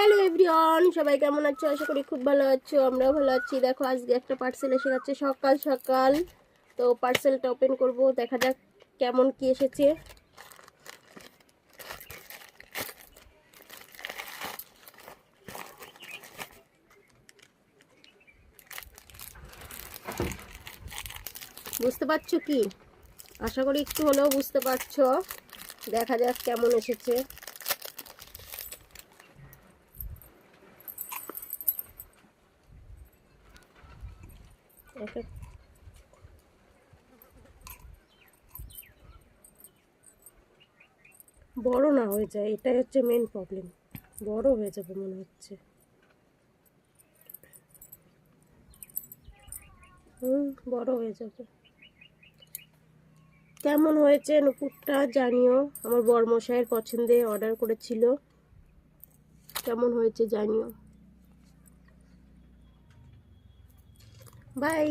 Hello everyone, সবাই কেমন আছো? আশা করি খুব ভালো আছো। আমরাও ভালো আছি। দেখো আজকে একটা পার্সেল এসে গেছে সকাল সকাল। তো পার্সেলটা ওপেন করব, দেখা যাক কেমন কি এসেছে। বুঝতে পারছো কি? আশা করি একটু হলেও বুঝতে পারছো। দেখা যাক কেমন এসেছে। বড় না হয়ে যায়, এটাই হচ্ছে মেন প্রবলেম। বড় হয়ে যাবে মনে হচ্ছে। বড় হয়ে যাবে। কেমন হয়েছে নুপুরটা জানিও। আমার বরমশাইয়ের পছন্দে অর্ডার করেছিল। কেমন হয়েছে জানিও। বাই।